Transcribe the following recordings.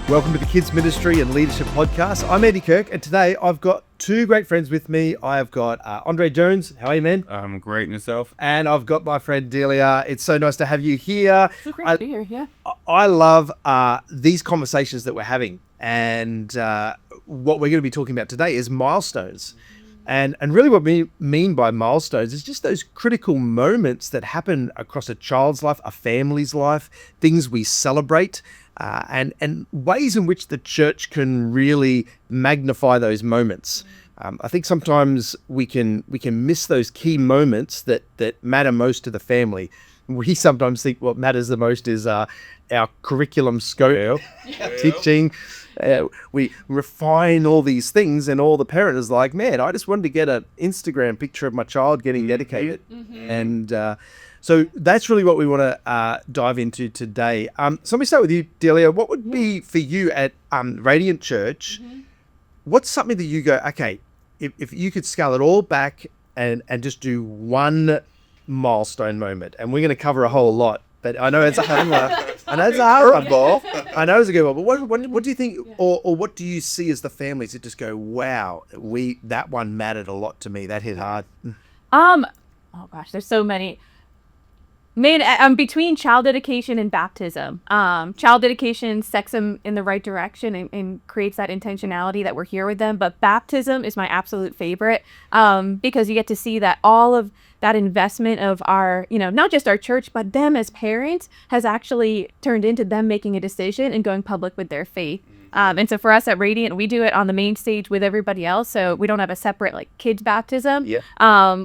Welcome to the Kids Ministry and Leadership Podcast. I'm Andy Kirk, and today I've got two great friends with me. I've got Andrae Jones. How are you, man? I'm great, and yourself? And I've got my friend Delia. It's so nice to have you here. So great to be here, yeah. I love these conversations that we're having, and what we're going to be talking about today is milestones. And really what we mean by milestones is just those critical moments that happen across a child's life, a family's life, things we celebrate, and ways in which the church can really magnify those moments. I think sometimes we can miss those key moments that matter most to the family. We sometimes think what matters the most is our curriculum scope, teaching. We refine all these things, and all the parent is like, man, I just wanted to get an Instagram picture of my child getting dedicated. And so that's really what we want to dive into today. So let me start with you, Delia. What would be for you at Radiant Church? What's something that you go, okay, if you could scale it all back and just do one milestone moment, and we're going to cover a whole lot, but I know it's a hard one. I know it's a hard one, Paul. I know it's a good one. But what do you think, or what do you see as the families that just go, wow, that one mattered a lot to me. That hit hard. Oh gosh, there's so many. Between child dedication and baptism. Child dedication sets them in the right direction and creates that intentionality that we're here with them. But baptism is my absolute favorite because you get to see that all of that investment of our, not just our church, but them as parents has actually turned into them making a decision and going public with their faith. And so for us at Radiant, we do it on the main stage with everybody else. So we don't have a separate kids baptism,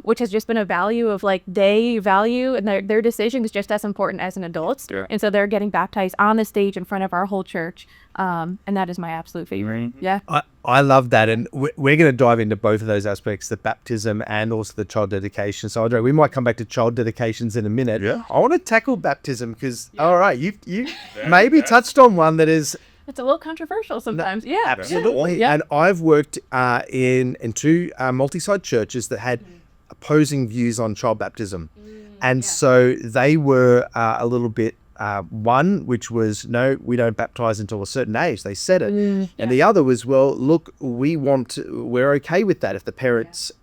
which has just been a value of they value, and their decision is just as important as an adult's. Yeah. And so they're getting baptized on the stage in front of our whole church. And that is my absolute favorite. Yeah. I love that. And we're going to dive into both of those aspects, the baptism and also the child dedication. So Andre, we might come back to child dedications in a minute. Yeah. I want to tackle baptism because, all right, you maybe touched on one that is... It's a little controversial sometimes. Yeah, absolutely. Yeah. And I've worked in two multi-site churches that had opposing views on child baptism. And so they were a little bit, one, which was, no, we don't baptize until a certain age. They said it. And the other was, well, look, we're okay with that if the parents,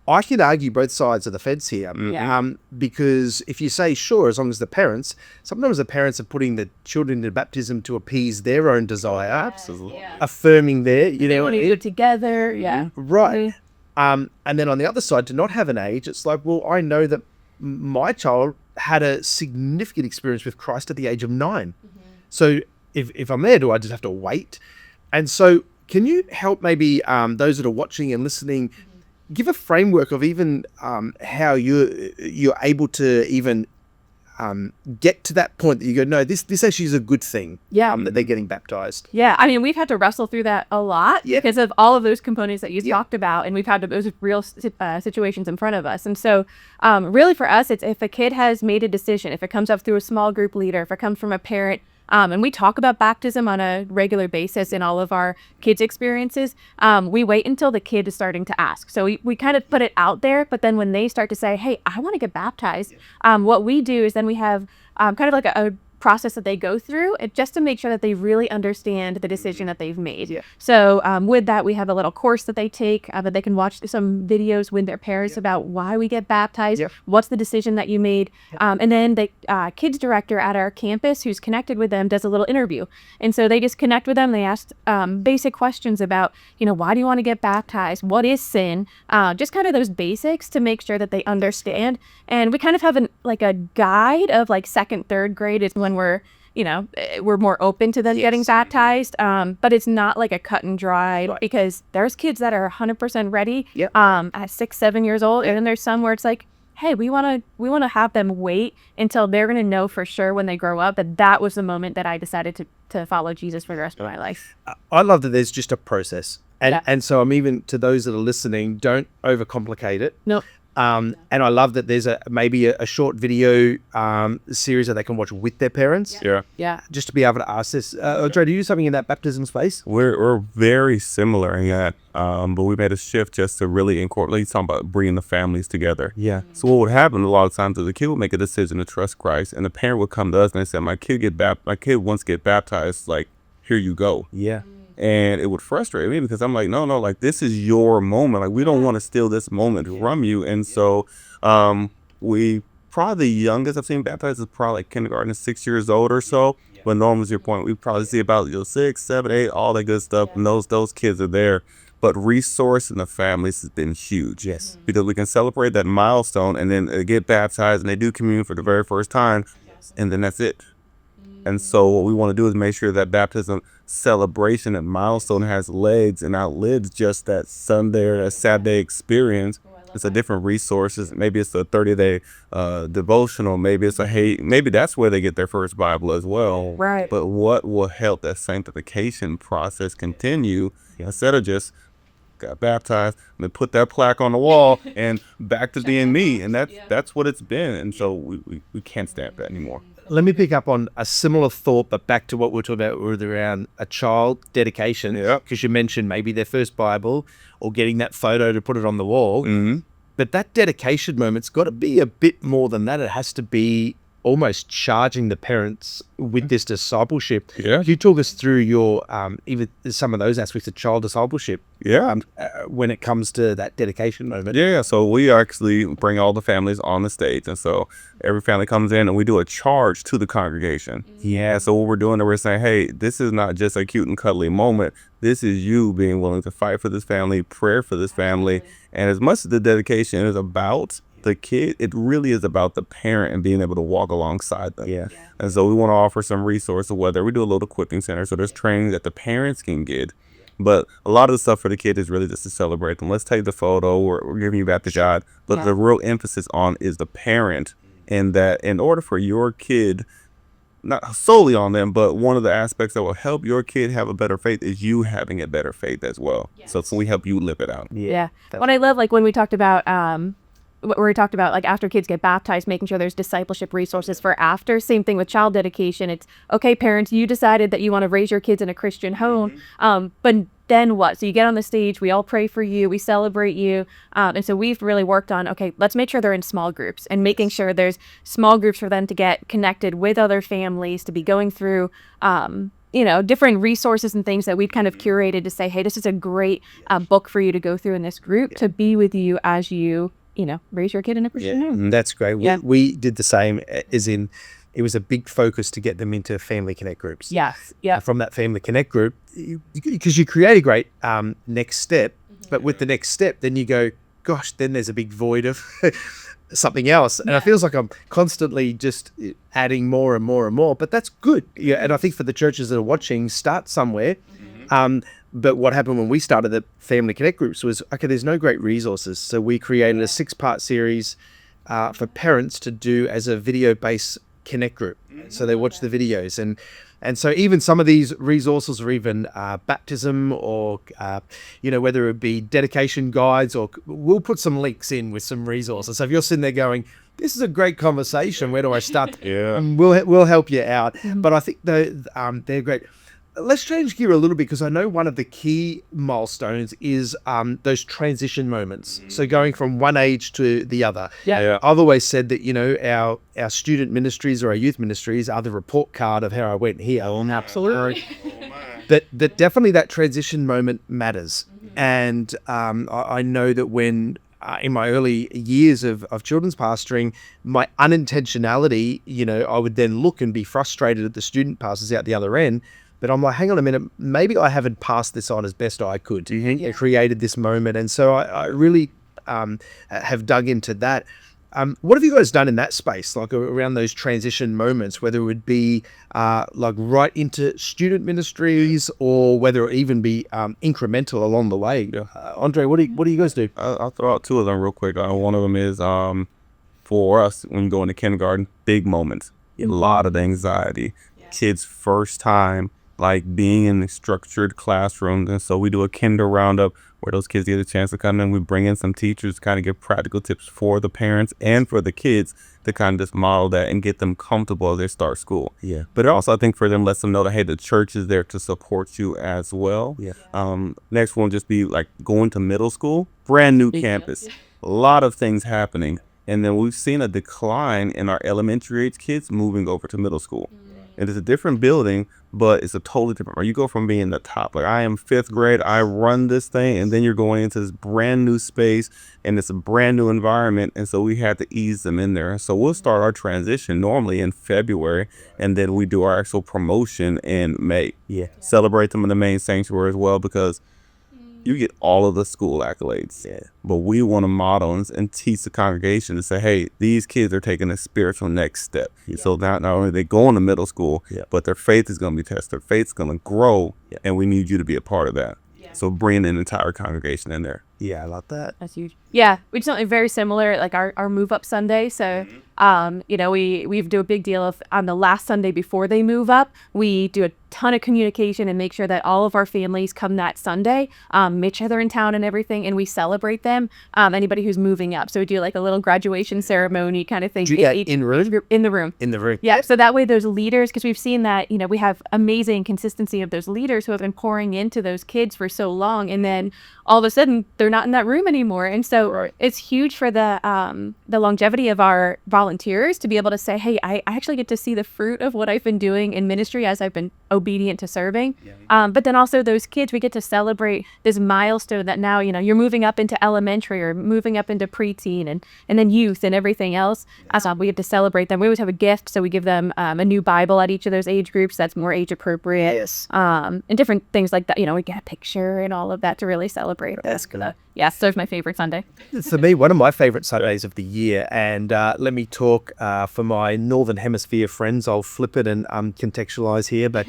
I could argue both sides of the fence here, because if you say, sure, as long as the parents, sometimes the parents are putting the children into baptism to appease their own desire, absolutely, affirming their, they want to do it together, right. And then on the other side, to not have an age, it's like, well, I know that my child had a significant experience with Christ at the age of 9. So if I'm there, do I just have to wait? And so can you help maybe those that are watching and listening, give a framework of even how you're able to even get to that point that you go, no, this actually is a good thing. That they're getting baptized. Yeah, I mean, we've had to wrestle through that a lot because of all of those components that you talked about, and we've had those real situations in front of us. And so really for us, it's if a kid has made a decision, if it comes up through a small group leader, if it comes from a parent, and we talk about baptism on a regular basis in all of our kids' experiences. We wait until the kid is starting to ask. So we kind of put it out there, but then when they start to say, hey, I want to get baptized, what we do is then we have kind of like a process that they go through just to make sure that they really understand the decision that they've made. So with that, we have a little course that they take that they can watch some videos with their parents about why we get baptized, what's the decision that you made. And then the kids director at our campus who's connected with them does a little interview. And so they just connect with them. They ask basic questions about, why do you want to get baptized? What is sin? Just kind of those basics to make sure that they understand. And we kind of have a guide of second, third grade is when we're more open to them getting baptized, but it's not like a cut and dry because there's kids that are 100% ready at 6, 7 years old, and then there's some where it's like, hey, we want to have them wait until they're going to know for sure when they grow up that was the moment that I decided to follow Jesus for the rest of my life. I love that there's just a process, and so I'm even to those that are listening, don't overcomplicate it. No. And I love that there's maybe a short video series that they can watch with their parents. Yeah. Just to be able to ask this. Andre, do you do something in that baptism space? We're very similar in that, but we made a shift just to really incorporate, talking about bringing the families together. Yeah. So what would happen a lot of times is the kid would make a decision to trust Christ, and the parent would come to us and they say, my kid wants to get baptized, like, here you go. Yeah. And it would frustrate me because I'm like, no, like, this is your moment. Like, we don't want to steal this moment from you. And so we probably the youngest I've seen baptized is probably like kindergarten, 6 years old or so. But normally, to your point, we probably see about 6, 7, 8, all that good stuff. And those kids are there. But resource in the families has been huge. Yes. Because we can celebrate that milestone and then get baptized and they do communion for the very first time. And then that's it. And so what we want to do is make sure that baptism celebration and milestone has legs and outlives just that Sunday or that Saturday experience. It's a different resources. Maybe it's a 30-day devotional. Maybe it's maybe that's where they get their first Bible as well. Right. But what will help that sanctification process continue instead of just got baptized and then put that plaque on the wall and back to being me. And that's what it's been. And so we can't stamp that anymore. Let me pick up on a similar thought, but back to what we were talking about with around a child dedication. Yeah. Because you mentioned maybe their first Bible or getting that photo to put it on the wall. Mm-hmm. But that dedication moment's got to be a bit more than that. It has to be almost charging the parents with this discipleship. Yeah. Can you talk us through your even some of those aspects of child discipleship? Yeah. When it comes to that dedication moment. Yeah, so we actually bring all the families on the stage. And so every family comes in and we do a charge to the congregation. Yeah, so what we're doing is we're saying, hey, this is not just a cute and cuddly moment. This is you being willing to fight for this family, prayer for this family. And as much as the dedication is about the kid, it really is about the parent and being able to walk alongside them. Yeah. And so we want to offer some resources, whether we do a little equipping center. So there's training that the parents can get. But a lot of the stuff for the kid is really just to celebrate them. Let's take the photo. We're giving you back to God. But the real emphasis on is the parent, and that in order for your kid, not solely on them, but one of the aspects that will help your kid have a better faith is you having a better faith as well. Yes. So can we help you live it out? Yeah. What I love, like when we talked about like after kids get baptized, making sure there's discipleship resources for after. Same thing with child dedication. It's okay, parents, you decided that you want to raise your kids in a Christian home, but then what? So you get on the stage, we all pray for you, we celebrate you, and so we've really worked on, okay, let's make sure they're in small groups and making sure there's small groups for them to get connected with other families, to be going through different resources and things that we've kind of curated to say, hey, this is a great book for you to go through in this group to be with you as you raise your kid in a Christian home. That's great. We did the same, as in it was a big focus to get them into Family Connect groups. Yes. Yeah. From that Family Connect group, because you create a great next step, but with the next step, then you go, gosh, then there's a big void of something else. And it feels like I'm constantly just adding more and more and more, but that's good. Yeah. And I think for the churches that are watching, start somewhere. But what happened when we started the Family Connect groups was, okay, there's no great resources. So we created a 6-part series for parents to do as a video-based Connect group. So they watch the videos. And so even some of these resources are even baptism or, whether it be dedication guides, or we'll put some links in with some resources. So if you're sitting there going, this is a great conversation, where do I start? Yeah. We'll help you out. But I think they're great. Let's change gear a little bit, because I know one of the key milestones is those transition moments. So going from one age to the other. Yeah. I've always said that, our student ministries or our youth ministries are the report card of how I went here. Absolutely. That definitely that transition moment matters. And I know that when in my early years of children's pastoring, my unintentionality, I would then look and be frustrated at the student pastors out the other end. But I'm like, hang on a minute, maybe I haven't passed this on as best I could. I created this moment. And so I really have dug into that. What have you guys done in that space, like around those transition moments, whether it would be like right into student ministries, or whether it even be incremental along the way? Andre, what do you guys do? I'll throw out two of them real quick. One of them is for us, when you go into kindergarten, big moments, a lot of anxiety. Kids' first time like being in structured classrooms. And so we do a kinder roundup where those kids get a chance to come in. We bring in some teachers to kind of give practical tips for the parents and for the kids to kind of just model that and get them comfortable as they start school. Yeah. But also, I think for them, lets them know that, hey, the church is there to support you as well. Yeah. Next one will just be like going to middle school, brand new campus, a lot of things happening. And then we've seen a decline in our elementary age kids moving over to middle school. And it's a different building, but it's a totally different, or you go from being the top, like I am 5th grade, I run this thing, and then you're going into this brand new space and it's a brand new environment. And so we had to ease them in there. So we'll start our transition normally in February, and then we do our actual promotion in May. Yeah. Celebrate them in the main sanctuary as well, because you get all of the school accolades. Yeah. But we want to model and teach the congregation to say, hey, these kids are taking a spiritual next step. Yeah. So not only they go into middle school, but their faith is going to be tested. Their faith's going to grow, and we need you to be a part of that. Yeah. So bring an entire congregation in there. Yeah, I love that. That's huge. Yeah, we do something very similar, like our move up Sunday. So, we do a big deal of on the last Sunday before they move up, we do a ton of communication and make sure that all of our families come that Sunday, meet each other in town and everything, and we celebrate them. Anybody who's moving up. So we do like a little graduation ceremony kind of thing. In room? In the room. In the room. Yeah. So that way those leaders, because we've seen that, we have amazing consistency of those leaders who have been pouring into those kids for so long. And then all of a sudden they're not in that room anymore. And so it's huge for the longevity of our volunteers to be able to say, hey, I actually get to see the fruit of what I've been doing in ministry as I've been obedient to serving. Yeah. But then also those kids, we get to celebrate this milestone that now, you're moving up into elementary or moving up into preteen and then youth and everything else. So we get to celebrate them. We always have a gift. So we give them a new Bible at each of those age groups that's more age appropriate. Yes. And different things like that. We get a picture and all of that to really celebrate. That's good. Yeah, so it's my favorite Sunday. For me, one of my favorite Sundays of the year. And let me talk for my Northern Hemisphere friends. I'll flip it and contextualize here. But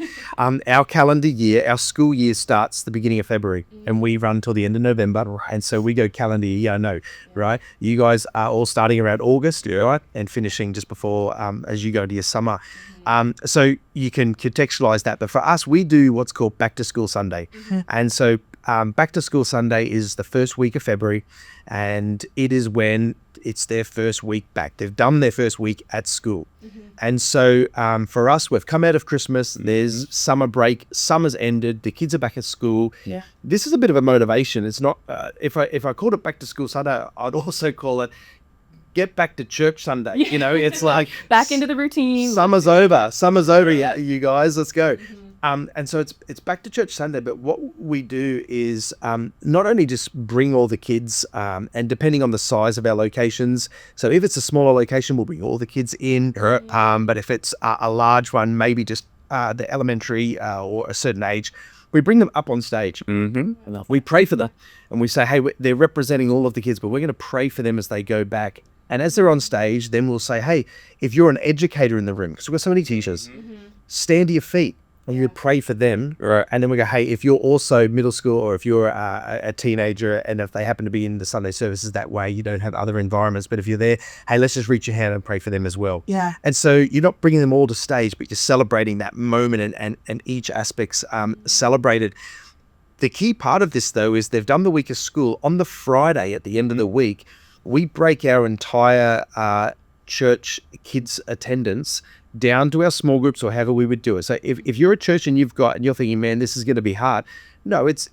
our calendar year, our school year starts the beginning of February and we run till the end of November. And so we go calendar year, right? You guys are all starting around August, right? And finishing just before as you go into your summer. So you can contextualize that. But for us, we do what's called Back to School Sunday. And so Back to School Sunday is the first week of February, and it is when it's their first week back. They've done their first week at school. And so for us, we've come out of Christmas, there's summer break, summer's ended, the kids are back at school. Yeah. This is a bit of a motivation. It's not, if I called it Back to School Sunday, I'd also call it Get Back to Church Sunday. It's like back into the routine. Summer's over. Yeah, you guys, let's go. And so it's Back to Church Sunday, but what we do is not only just bring all the kids, and depending on the size of our locations, so if it's a smaller location, we'll bring all the kids in, but if it's a large one, maybe just the elementary or a certain age, we bring them up on stage. We pray for them, and we say, hey, they're representing all of the kids, but we're going to pray for them as they go back. And as they're on stage, then we'll say, hey, if you're an educator in the room, because we've got so many teachers, stand to your feet. And you pray for them, right? And then we go, hey, if you're also middle school or if you're a teenager and if they happen to be in the Sunday services that way, you don't have other environments, but if you're there, hey, let's just reach your hand and pray for them as well. Yeah. And so you're not bringing them all to stage, but you're celebrating that moment and each aspect's celebrated. The key part of this, though, is they've done the week of school. On the Friday at the end of the week, we break our entire church kids attendance down to our small groups or however we would do it. So if you're a church and you're thinking, man, this is going to be hard. No, it's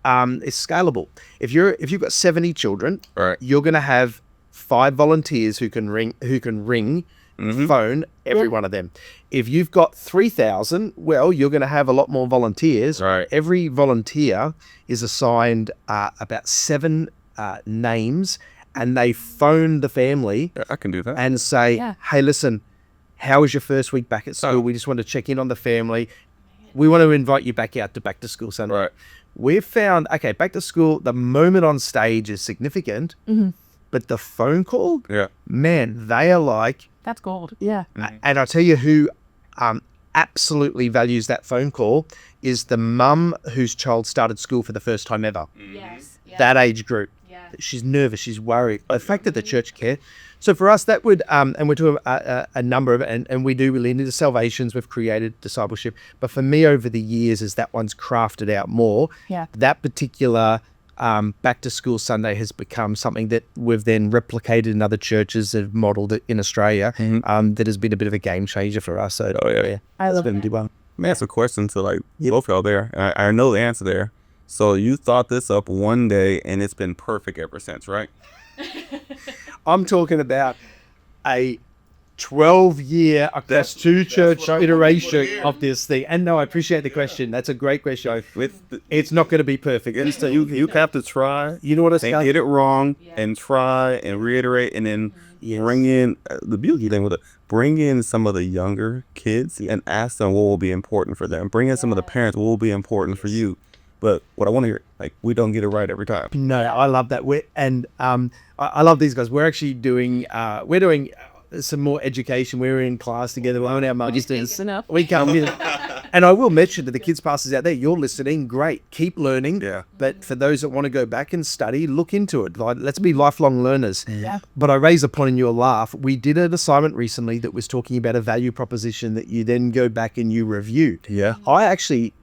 scalable. If you've got 70 children, you're going to have 5 volunteers who can ring phone every one of them. If you've got 3,000, well, you're going to have a lot more volunteers. Right. Every volunteer is assigned about 7 names, and they phone the family. I can do that. And say, hey, listen, how was your first week back at school? We just want to check in on the family. We want to invite you back out to Back to School Sunday. Right. We've found, back to school, the moment on stage is significant, but the phone call, man, they are like... That's gold. Yeah. And I'll tell you who absolutely values that phone call is the mum whose child started school for the first time ever. Yes. That age group. She's nervous. She's worried. The fact that the church care. So for us, that would, and we're doing a number of, and we do lean into salvations. We've created discipleship. But for me, over the years, as that one's crafted out more, that particular back to school Sunday has become something that we've then replicated in other churches that have modeled it in Australia. That has been a bit of a game changer for us. So I love been that. well. Let me ask a question to like both y'all there. I know the answer there. So you thought this up one day and it's been perfect ever since, right? I'm talking about a 12-year across two church iteration of this thing. And no, I appreciate the question. That's a great question. It's not going to be perfect. So you have to try. You know what I say? Get it wrong and try and reiterate, and then bring in the beauty thing with it. Bring in some of the younger kids and ask them what will be important for them. Bring in some of the parents, what will be important for you. But what I want to hear, like, we don't get it right every time. No, I love that. I love these guys. We're actually doing some more education. We're in class together. We're on our Milestones. We come in. And I will mention to the kids pastors out there, you're listening, great. Keep learning. Yeah. But for those that want to go back and study, look into it. Like, let's be lifelong learners. But I raise a point and you'll laugh. We did an assignment recently that was talking about a value proposition that you then go back and you review. Yeah. I actually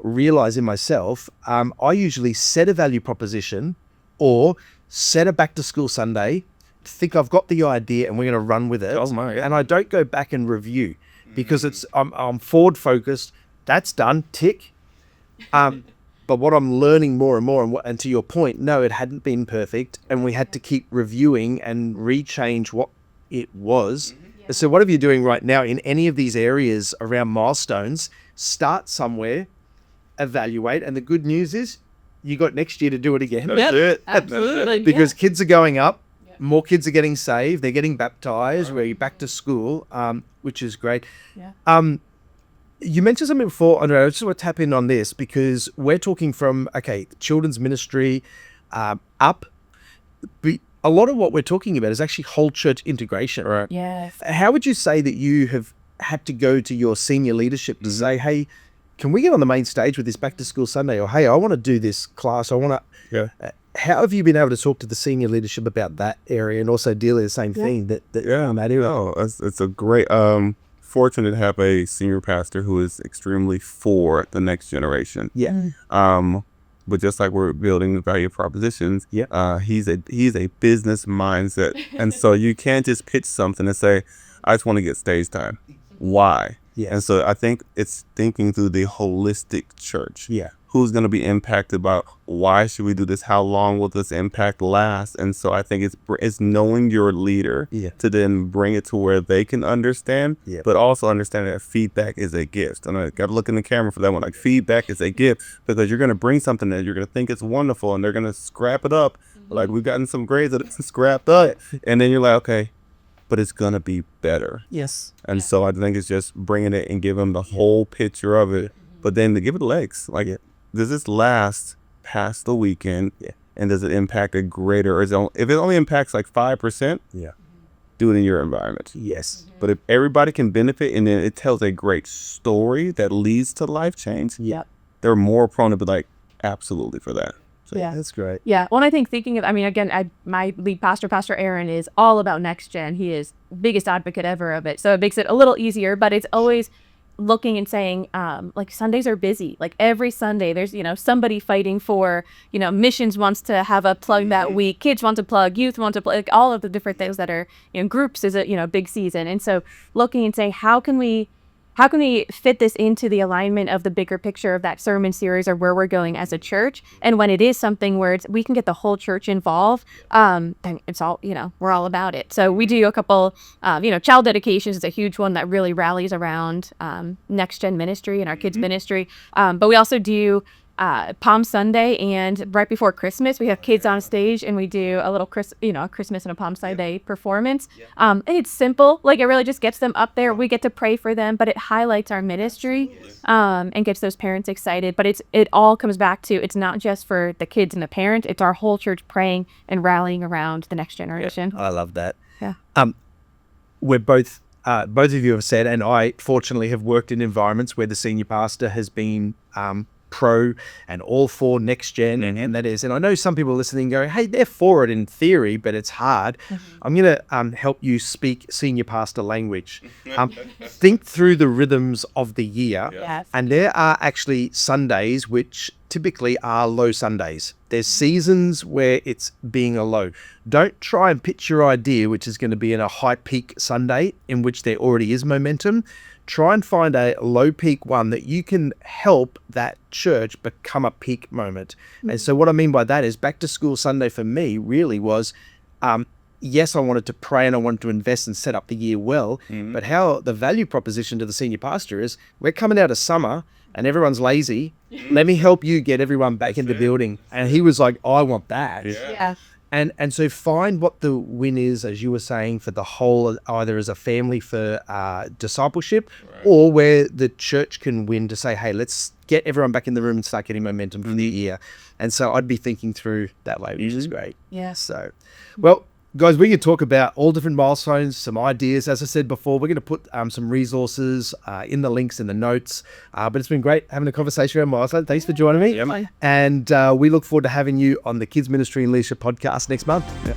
realize in myself, I usually set a value proposition or set a back to school Sunday, think I've got the idea and we're going to run with it. And I don't go back and review because I'm forward focused. That's done. Tick. But what I'm learning more and more, and to your point, no, it hadn't been perfect. And we had to keep reviewing and rechange what it was. So whatever you're doing right now in any of these areas around milestones, start somewhere, evaluate. And the good news is you got next year to do it again. Yep, absolutely. Because kids are going up. More kids are getting saved. They're getting baptized. We're back to school, which is great. You mentioned something before, Andrea. I just want to tap in on this because we're talking from, children's ministry up. A lot of what we're talking about is actually whole church integration. Right. Yes. How would you say that you have had to go to your senior leadership to say, hey, can we get on the main stage with this back to school Sunday? Or, hey, I want to do this class. I want to... how have you been able to talk to the senior leadership about that area and also deal with the same thing that Maddie? Oh, it's a great fortunate to have a senior pastor who is extremely for the next generation. But just like we're building the value propositions, he's a business mindset, and so you can't just pitch something and say, I just want to get stage time. Why? And so I think it's thinking through the holistic church. Who's going to be impacted by why should we do this? How long will this impact last? And so I think it's knowing your leader to then bring it to where they can understand, but also understand that feedback is a gift. And I got to look in the camera for that one. Like, feedback is a gift because you're going to bring something that you're going to think it's wonderful and they're going to scrap it up. Like, we've gotten some grades that it's scrapped up. And then you're like, okay, but it's going to be better. And so I think it's just bringing it and giving them the whole picture of it, but then to give it legs. Like, does this last past the weekend? And does it impact a greater, or if it only impacts like 5%, do it in your environment. But if everybody can benefit and then it tells a great story that leads to life change, they're more prone to be like, absolutely for that. So, that's great. Well, and I think again, my lead pastor, Pastor Aaron, is all about next gen. He is biggest advocate ever of it. So it makes it a little easier, but it's always looking and saying, like, Sundays are busy. Like, every Sunday there's, somebody fighting for, missions wants to have a plug that week. Kids want to plug, youth want to plug, like, all of the different things that are, groups is a, big season. And so looking and saying, how can we fit this into the alignment of the bigger picture of that sermon series or where we're going as a church? And when it is something where we can get the whole church involved, then it's all, we're all about it. So we do a couple, child dedications is a huge one that really rallies around next gen ministry and our kids ministry. But we also do Palm Sunday, and right before Christmas we have kids on stage and we do a little a Christmas and a Palm Sunday performance. And it's simple, like, it really just gets them up there. We get to pray for them, but it highlights our ministry and gets those parents excited. But it all comes back to, it's not just for the kids and the parents, it's our whole church praying and rallying around the next generation. I love that. We're both of you have said, and I fortunately have worked in environments where the senior pastor has been pro and all for next gen, and that is. And I know some people listening go, hey, they're for it in theory, but it's hard. I'm going to help you speak senior pastor language. Think through the rhythms of the year. Yes. And there are actually Sundays which typically are low Sundays. There's seasons where it's being a low. Don't try and pitch your idea, which is going to be in a high peak Sunday in which there already is momentum. Try and find a low peak one that you can help that church become a peak moment. And so what I mean by that is back to school Sunday for me really was, yes, I wanted to pray and I wanted to invest and set up the year well, but how the value proposition to the senior pastor is, we're coming out of summer and everyone's lazy. Let me help you get everyone back in the building. And he was like, I want that. Yeah. And so find what the win is, as you were saying, for the whole, either as a family for discipleship, or where the church can win to say, hey, let's get everyone back in the room and start getting momentum for the year. And so I'd be thinking through that way, which is great. Yeah. So, well, guys, we could talk about all different milestones, some ideas. As I said before, we're going to put some resources in the links in the notes. But it's been great having a conversation around milestones. Thanks for joining me. Yeah. And we look forward to having you on the Kids Ministry and Leadership podcast next month. Yeah.